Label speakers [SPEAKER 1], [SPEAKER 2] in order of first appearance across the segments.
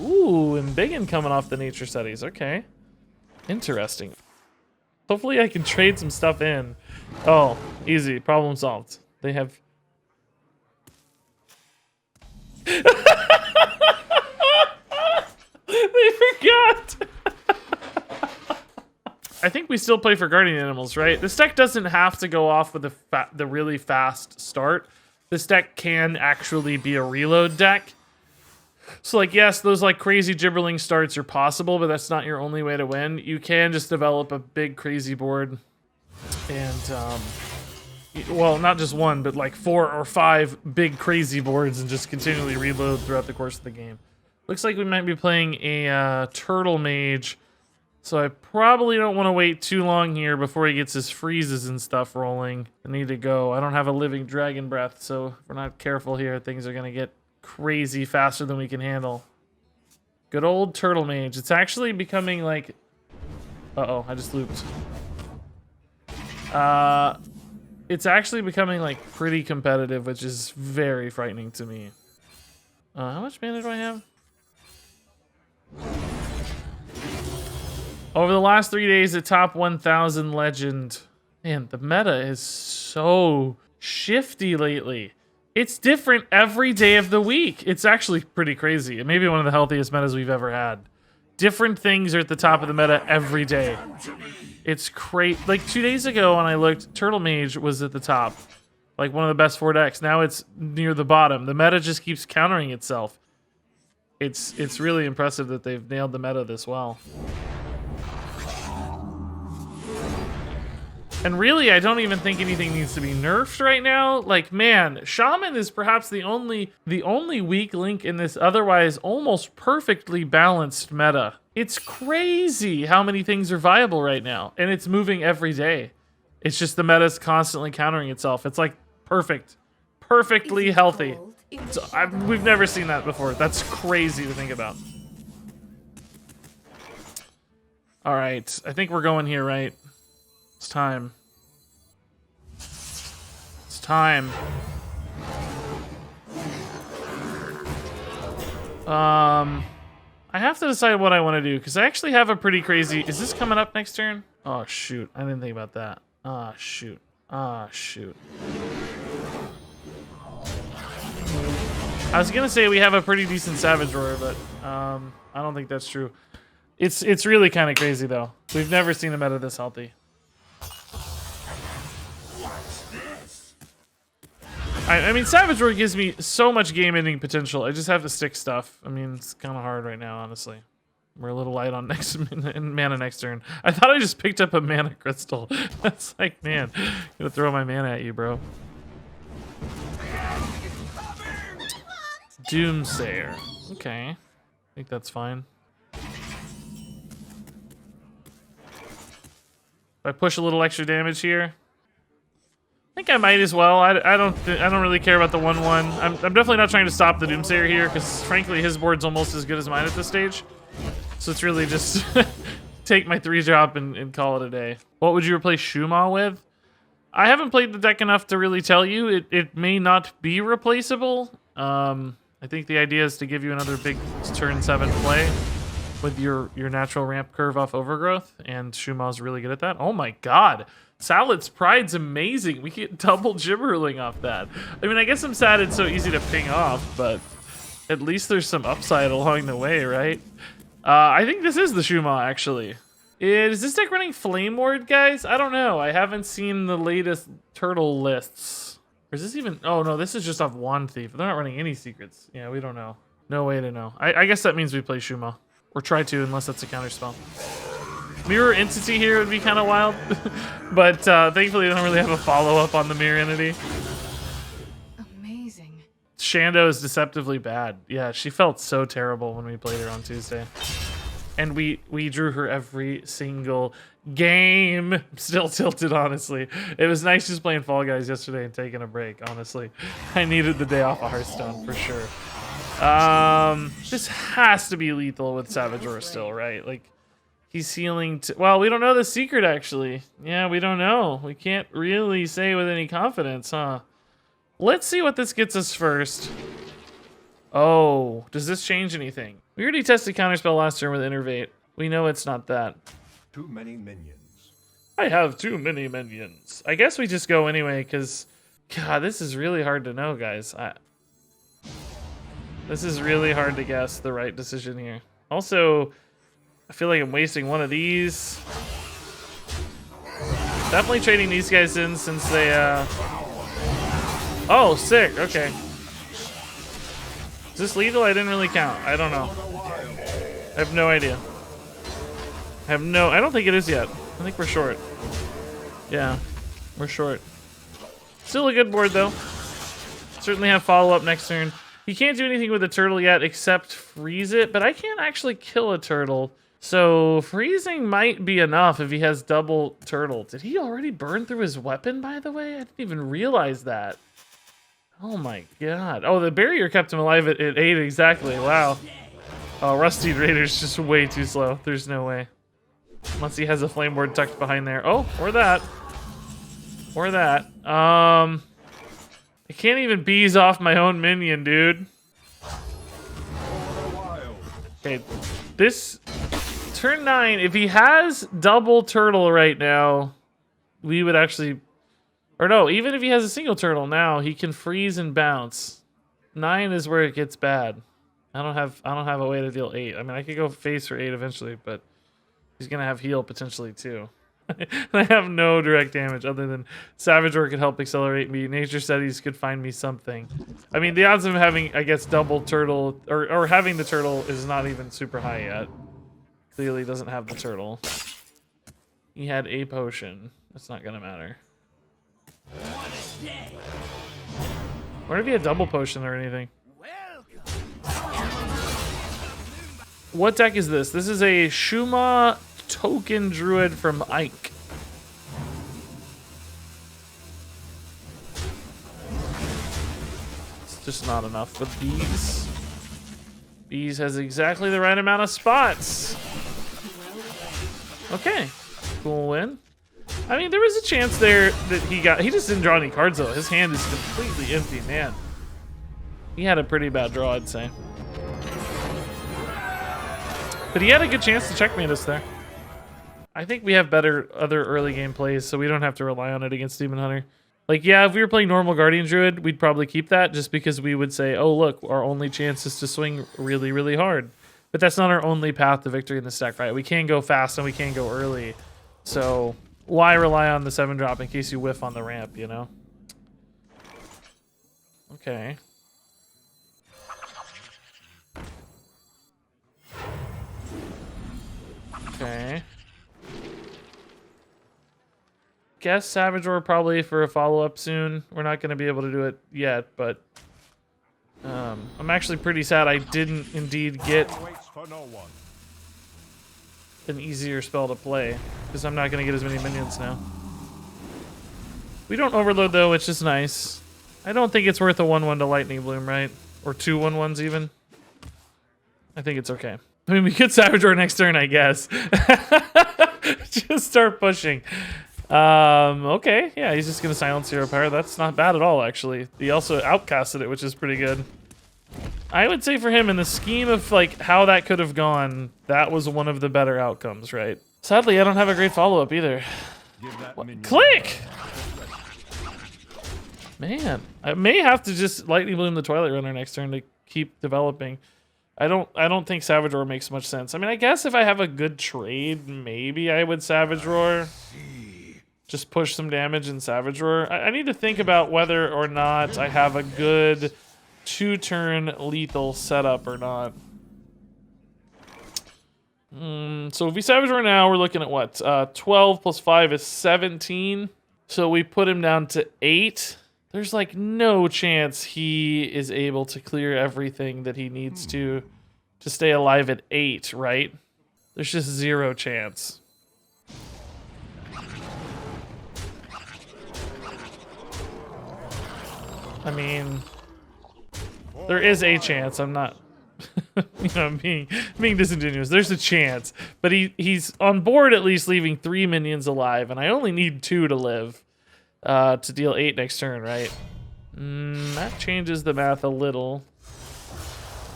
[SPEAKER 1] Ooh, and Biggin coming off the nature studies. Okay. Interesting. Hopefully I can trade some stuff in. Oh, easy. Problem solved. They have... They forgot! I think we still play for guardian animals, right? This deck doesn't have to go off with the really fast start. This deck can actually be a reload deck. So, like, yes, those, like, crazy Gibberling starts are possible, but that's not your only way to win. You can just develop a big, crazy board and, well, not just one, but, like, 4 or 5 big, crazy boards and just continually reload throughout the course of the game. Looks like we might be playing a Turtle Mage, so I probably don't want to wait too long here before he gets his freezes and stuff rolling. I need to go. I don't have a Living Dragon Breath, so if we're not careful here, things are going to get crazy faster than we can handle. Good old Turtle Mage. It's actually becoming like... Uh-oh, I just looped. It's actually becoming like pretty competitive, which is very frightening to me. How much mana do I have? Over the last 3 days, a top 1,000 legend. Man, the meta is so shifty lately. It's different every day of the week. It's actually pretty crazy. It may be one of the healthiest metas we've ever had. Different things are at the top of the meta every day. It's crazy. Like 2 days ago when I looked, Turtle Mage was at the top. Like one of the best 4 decks. Now it's near the bottom. The meta just keeps countering itself. It's really impressive that they've nailed the meta this well. And really, I don't even think anything needs to be nerfed right now. Like, man, Shaman is perhaps the only weak link in this otherwise almost perfectly balanced meta. It's crazy how many things are viable right now, and it's moving every day. It's just the meta's constantly countering itself. It's like perfect, perfectly healthy. So, we've never seen that before. That's crazy to think about. All right, I think we're going here, right? It's time. It's time. I have to decide what I want to do, because I actually have a pretty crazy... Is this coming up next turn? Oh, shoot. I didn't think about that. Ah, shoot. Ah, shoot. I was going to say we have a pretty decent Savage Roar, but I don't think that's true. It's really kind of crazy, though. We've never seen a meta this healthy. I mean, Savage Roar gives me so much game-ending potential. I just have to stick stuff. I mean, it's kind of hard right now, honestly. We're a little light on mana next turn. I thought I just picked up a mana crystal. That's like, man, I'm gonna throw my mana at you, bro. Doomsayer. Okay. I think that's fine. If I push a little extra damage here, I think I might as well. I don't really care about the 1/1. I'm definitely not trying to stop the Doomsayer here, because frankly his board's almost as good as mine at this stage. So it's really just take my 3-drop and call it a day. What would you replace Shu'ma with? I haven't played the deck enough to really tell you. It may not be replaceable. I think the idea is to give you another big turn 7 play with your natural ramp curve off Overgrowth, and Shu'ma's really good at that. Oh my god. Salad's Pride's amazing. We get double Gibberling off that. I mean, I guess I'm sad it's so easy to ping off, but at least there's some upside along the way, right? I think this is the Shu'ma, actually. Is this deck running Flame Ward, guys? I don't know. I haven't seen the latest turtle lists. Or is this even... Oh, no, this is just off Wand Thief. They're not running any secrets. Yeah, we don't know. No way to know. I guess that means we play Shu'ma. Or try to, unless that's a counterspell. Mirror Entity here would be kind of wild. But thankfully, they don't really have a follow-up on the Mirror Entity.
[SPEAKER 2] Amazing.
[SPEAKER 1] Shando is deceptively bad. Yeah, she felt so terrible when we played her on Tuesday. And we drew her every single game. I'm still tilted, honestly. It was nice just playing Fall Guys yesterday and taking a break, honestly. I needed the day off of Hearthstone, for sure. This has to be lethal with Savage Roar still, right? Like, he's healing... Well, we don't know the secret, actually. Yeah, we don't know. We can't really say with any confidence, huh? Let's see what this gets us first. Oh, does this change anything? We already tested Counterspell last turn with Innervate. We know it's not that.
[SPEAKER 2] Too many minions.
[SPEAKER 1] I have too many minions. I guess we just go anyway, because, God, this is really hard to know, guys. This is really hard to guess the right decision here. Also, I feel like I'm wasting one of these. Definitely trading these guys in since they, Oh, sick, okay. Is this lethal? I didn't really count. I don't know. I have no idea. I don't think it is yet. I think we're short. Yeah, we're short. Still a good board, though. Certainly have follow-up next turn. He can't do anything with the turtle yet except freeze it, but I can't actually kill a turtle. So freezing might be enough if he has double turtle. Did he already burn through his weapon, by the way? I didn't even realize that. Oh my god. Oh, the barrier kept him alive at 8 exactly. Wow. Oh, Rusty Raider's just way too slow. There's no way. Unless he has a flame ward tucked behind there. Oh, or that. Or that. I can't even bees off my own minion, dude. Okay, this turn 9, if he has double turtle right now, we would actually, or no, even if he has a single turtle now, he can freeze and bounce. 9 is where it gets bad. I don't have a way to deal 8. I mean, I could go face for 8 eventually, but he's gonna have heal potentially too. I have no direct damage other than Savage Roar could help accelerate me. Nature Studies could find me something. I mean, the odds of him having, I guess, double turtle or having the turtle is not even super high yet. Clearly doesn't have the turtle. He had a potion. That's not gonna matter. What if he had double potion or anything? What deck is this? This is a Shu'ma token Druid from Ike. It's just not enough with bees. Bees has exactly the right amount of spots. Okay, cool win. I mean, there was a chance there that he just didn't draw any cards though. His hand is completely empty, man. He had a pretty bad draw, I'd say. But he had a good chance to checkmate us there. I think we have better other early game plays, so we don't have to rely on it against Demon Hunter. Like, yeah, if we were playing normal Guardian Druid, we'd probably keep that just because we would say, oh, look, our only chance is to swing really, really hard. But that's not our only path to victory in this deck, right? We can go fast and we can go early. So why rely on the 7-drop in case you whiff on the ramp, you know? Okay. Okay. Guess Savage Roar probably for a follow-up soon. We're not going to be able to do it yet, but I'm actually pretty sad I didn't indeed get an easier spell to play because I'm not going to get as many minions now. We don't overload though, which is nice. I don't think it's worth a 1/1 to Lightning Bloom, right? Or 2 1/1s even. I think it's okay. I mean, we could Savage Roar next turn, I guess. Just start pushing. Okay, yeah, he's just gonna silence Hero Power. That's not bad at all, actually. He also outcasted it, which is pretty good. I would say for him, in the scheme of like how that could have gone, that was one of the better outcomes, right? Sadly, I don't have a great follow-up either. Click! Man, I may have to just Lightning Bloom the Twilight Runner next turn to keep developing. I don't think Savage Roar makes much sense. I mean, I guess if I have a good trade, maybe I would Savage Roar. Just push some damage in Savage Roar. I need to think about whether or not I have a good 2-turn lethal setup or not. So if we Savage Roar now, we're looking at what? 12 plus 5 is 17. So we put him down to 8. There's like no chance he is able to clear everything that he needs to stay alive at 8, right? There's just 0 chance. I mean, there is a chance. I'm not, you know, being disingenuous. There's a chance, but he's on board at least leaving 3 minions alive, and I only need 2 to live to deal 8 next turn, right? That changes the math a little.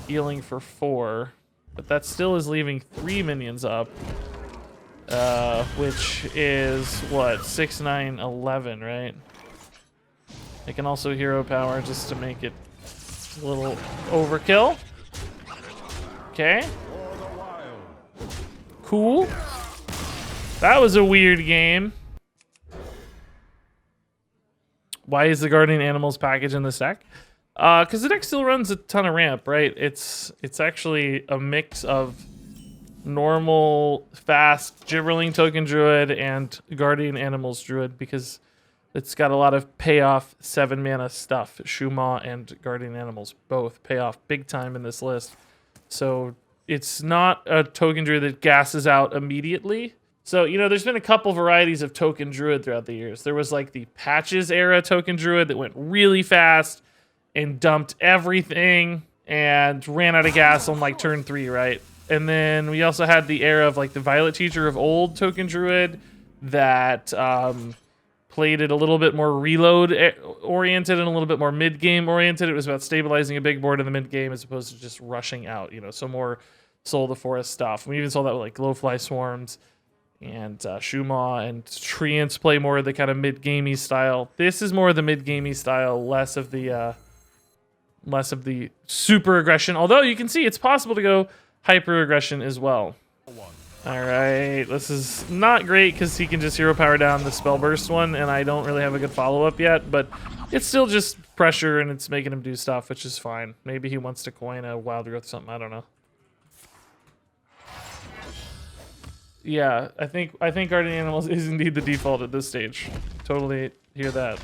[SPEAKER 1] healing for 4. But that still is leaving 3 minions up. Which is, what, 6, 9, 11, right? I can also hero power just to make it a little overkill. Okay. Cool. That was a weird game. Why is the Guardian Animals package in this deck? Because the deck still runs a ton of ramp, right? It's actually a mix of normal, fast Gibberling token Druid and Guardian Animals Druid, because it's got a lot of payoff 7 mana stuff. Shu'ma and Guardian Animals both pay off big time in this list. So it's not a token Druid that gasses out immediately. So, you know, there's been a couple varieties of token Druid throughout the years. There was like the Patches era token Druid that went really fast and dumped everything and ran out of gas on like turn 3, right? And then we also had the era of like the Violet Teacher of old token Druid that played it a little bit more reload oriented and a little bit more mid game oriented. It was about stabilizing a big board in the mid game as opposed to just rushing out, you know, so more Soul of the Forest stuff. We even saw that with like Glowfly Swarms and Shu'ma and Treants play more of the kind of mid gamey style. This is more of the mid gamey style, less of the super aggression. Although you can see it's possible to go hyper aggression as well. All right, this is not great because he can just hero power down the spell burst one, and I don't really have a good follow up yet. But it's still just pressure, and it's making him do stuff, which is fine. Maybe he wants to coin a Wild Growth or something. I don't know. Yeah, I think Guardian Animals is indeed the default at this stage. Totally hear that.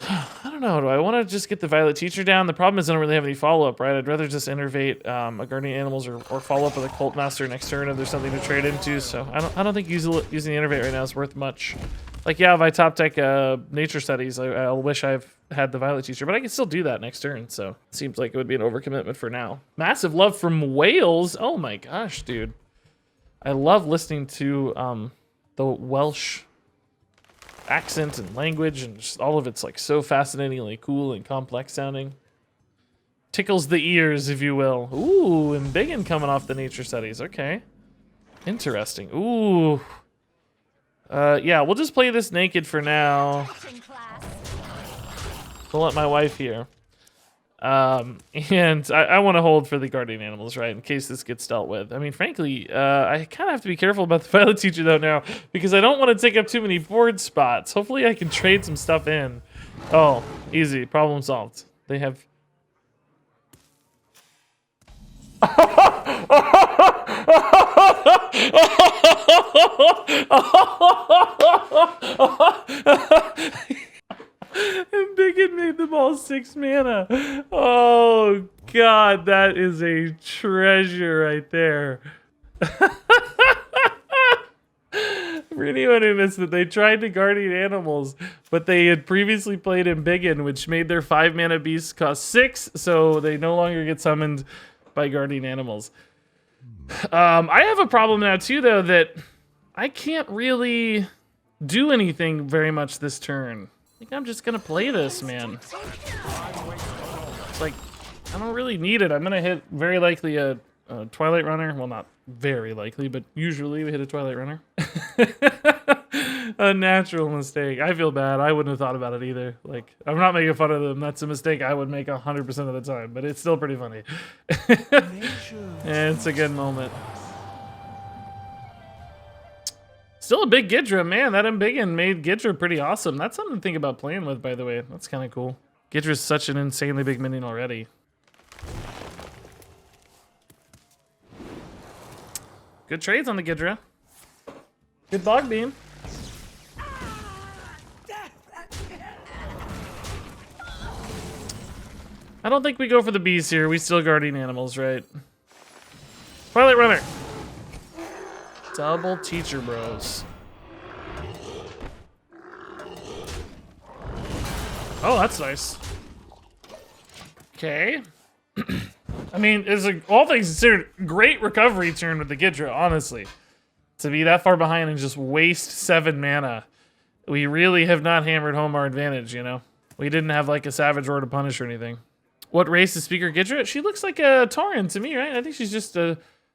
[SPEAKER 1] I don't know. Do I want to just get the Violet Teacher down? The problem is I don't really have any follow-up, right? I'd rather just innervate a Guardian Animals or follow up with a Cult Master next turn if there's something to trade into. So I don't think using the innervate right now is worth much. Like, yeah, if I top deck Nature Studies, I'll wish I've had the Violet Teacher, but I can still do that next turn. So it seems like it would be an overcommitment for now. Massive love from Wales. Oh my gosh, dude. I love listening to the Welsh accent and language, and just all of it's like so fascinatingly cool and complex sounding. Tickles the ears, if you will. Ooh, and Biggin coming off the Nature Studies. Okay. Interesting. Ooh. Yeah, we'll just play this naked for now. Don't let my wife hear. And I want to hold for the Guardian Animals, right, in case this gets dealt with. I mean, frankly, I kind of have to be careful about the Violet Teacher, though, now, because I don't want to take up too many board spots. Hopefully I can trade some stuff in. Oh, easy. Problem solved. They have... And Biggin made them all 6 mana. Oh god, that is a treasure right there. For anyone who missed it, they tried to Guardian Animals, but they had previously played in Biggin, which made their 5 mana beasts cost 6, so they no longer get summoned by Guardian Animals. I have a problem now too, though, that I can't really do anything very much this turn. I think I'm just gonna play this, man. It's like, I don't really need it. I'm gonna hit very likely a Twilight Runner. Well, not very likely, but usually we hit a Twilight Runner. A natural mistake. I feel bad. I wouldn't have thought about it either. Like, I'm not making fun of them. That's a mistake I would make 100% of the time, but it's still pretty funny. And it's a good moment. Still a big Gidra, man. That Embiggen made Gidra pretty awesome. That's something to think about playing with, by the way. That's kind of cool. Gidra's such an insanely big minion already. Good trades on the Gidra. Good Bog Beam. I don't think we go for the bees here. We still Guardian Animals, right? Twilight Runner. Double Teacher Bros. Oh, that's nice. Okay. I mean, it's like, all things considered, great recovery turn with the Gidra, honestly. To be that far behind and just waste 7 mana. We really have not hammered home our advantage, you know? We didn't have like a Savage Roar to punish or anything. What race is Speaker Gidra? She looks like a Tauren to me, right? I think she's just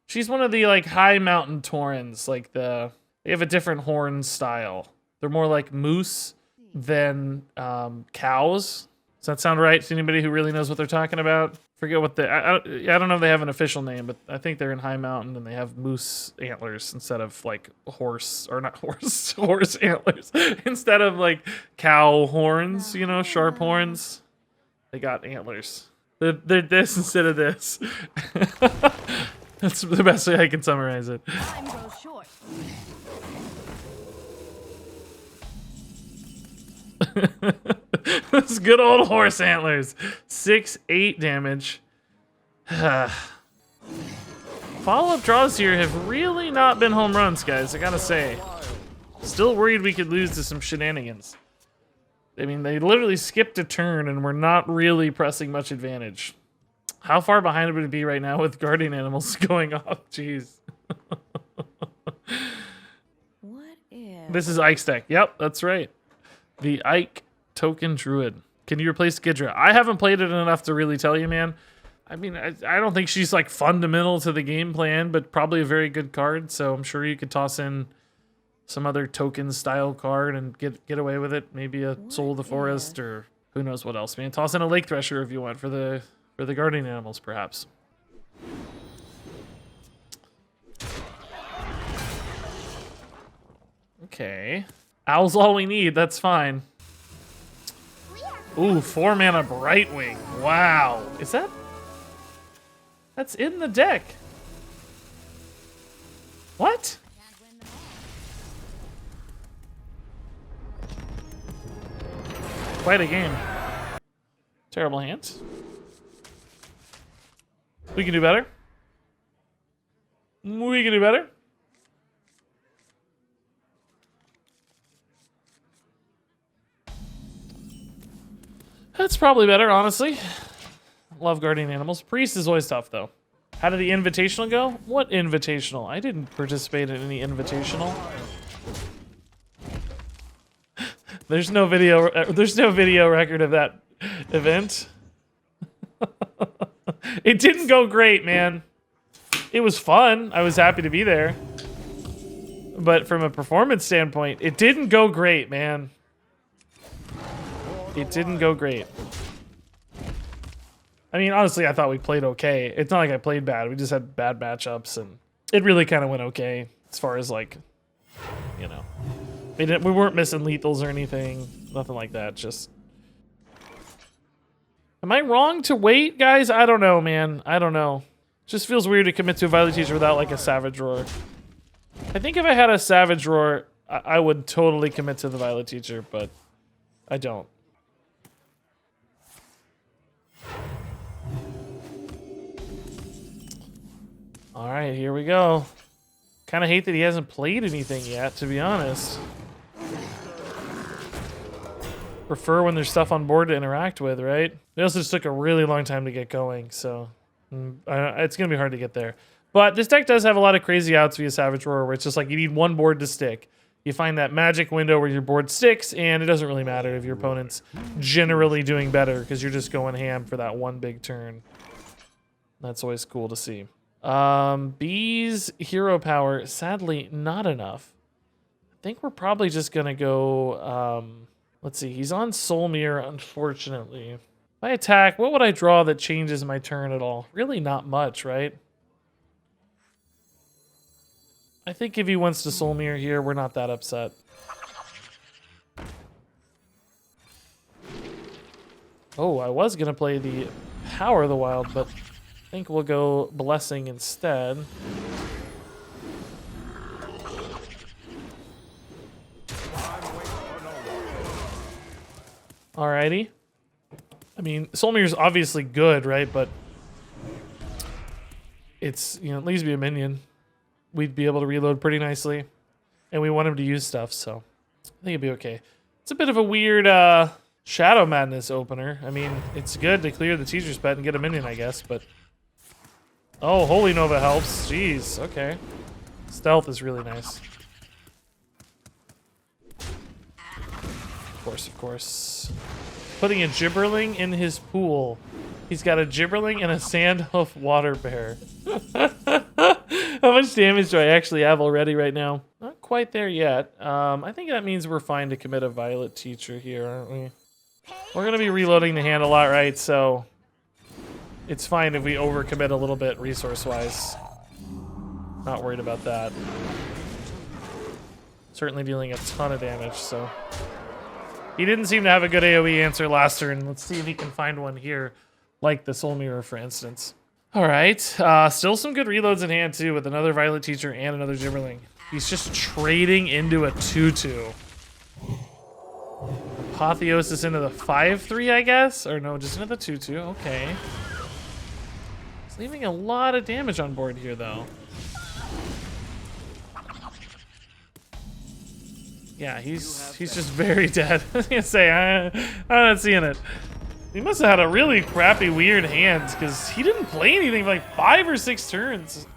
[SPEAKER 1] she's one of the like high mountain Taurens. Like they have a different horn style. They're more like moose than cows. Does that sound right to anybody who really knows what they're talking about? Forget what I don't know if they have an official name, but I think they're in High Mountain and they have moose antlers instead of like horse, or not horse, horse antlers. Instead of like cow horns, you know, sharp horns. They got antlers. They're this instead of this. That's the best way I can summarize it.
[SPEAKER 2] Time goes short.
[SPEAKER 1] Those good old horse antlers. 6-8 damage. Follow-up draws here have really not been home runs, guys, I gotta say. Still worried we could lose to some shenanigans. I mean, they literally skipped a turn and we're not really pressing much advantage. How far behind would it be right now with guardian animals going off? Jeez.
[SPEAKER 2] What if...
[SPEAKER 1] This is Ike's deck. Yep, that's right. The Ike token Druid. Can you replace Gidra? I haven't played it enough to really tell you, man. I mean, I don't think she's like fundamental to the game plan, but probably a very good card. So I'm sure you could toss in some other token style card and get away with it. Maybe a Soul of the Forest or who knows what else, man. Toss in a Lake Thresher if you want for the guardian animals, perhaps. Okay. Owl's all we need. That's fine. Ooh, 4 mana Brightwing. Wow. Is that? That's in the deck. What? Quite a game. Terrible hands. We can do better. We can do better. That's probably better, honestly. Love guardian animals. Priest is always tough, though. How did the invitational go? What invitational? I didn't participate in any invitational. There's no video. There's no video record of that event. It didn't go great, man. It was fun. I was happy to be there. But from a performance standpoint, it didn't go great, man. It didn't go great. I mean, honestly, I thought we played okay. It's not like I played bad. We just had bad matchups, and it really kind of went okay as far as, like, you know. We weren't missing lethals or anything. Nothing like that. Just... Am I wrong to wait, guys? I don't know, man. I don't know. Just feels weird to commit to a Violet Teacher without, like, a Savage Roar. I think if I had a Savage Roar, I would totally commit to the Violet Teacher, but I don't. All right, here we go. Kind of hate that he hasn't played anything yet, to be honest. Prefer when there's stuff on board to interact with, right? It also just took a really long time to get going, so it's going to be hard to get there. But this deck does have a lot of crazy outs via Savage Roar, where it's just like you need one board to stick. You find that magic window where your board sticks, and it doesn't really matter if your opponent's generally doing better, because you're just going ham for that one big turn. That's always cool to see. B's hero power, sadly not enough. I think we're probably just gonna go, let's see, he's on Soul Mirror, unfortunately. If I attack, what would I draw that changes my turn at all? Really not much, right? I think if he wants to Soul Mirror here, we're not that upset. Oh, I was gonna play the Power of the Wild, but I think we'll go Blessing instead. Alrighty. I mean, Soul Mirror's obviously good, right? But it's, you know, it needs to be a minion. We'd be able to reload pretty nicely. And we want him to use stuff, so I think it'd be okay. It's a bit of a weird Shadow Madness opener. I mean, it's good to clear the teacher's pet and get a minion, I guess, but... Oh, Holy Nova helps. Jeez, okay. Stealth is really nice. Of course, of course. putting a Gibberling in his pool. He's got a Gibberling and a Sandhoof Water Bear. How much damage do I actually have already right now? Not quite there yet. I think that means we're fine to commit a Violet Teacher here, aren't we? We're going to be reloading the hand a lot, right? So it's fine if we overcommit a little bit resource-wise. Not worried about that. Certainly dealing a ton of damage, so. He didn't seem to have a good AoE answer last turn. Let's see if he can find one here, like the Soul Mirror, for instance. All right, still some good reloads in hand, too, with another Violet Teacher and another Gibberling. He's just trading into a 2-2. Apotheosis into the 5-3, I guess? Or no, just into the 2-2, okay. He's leaving a lot of damage on board here, though. Yeah, he's just very dead. I was gonna say, I'm not seeing it. He must have had a really crappy, weird hand, because he didn't play anything for like 5 or 6 turns.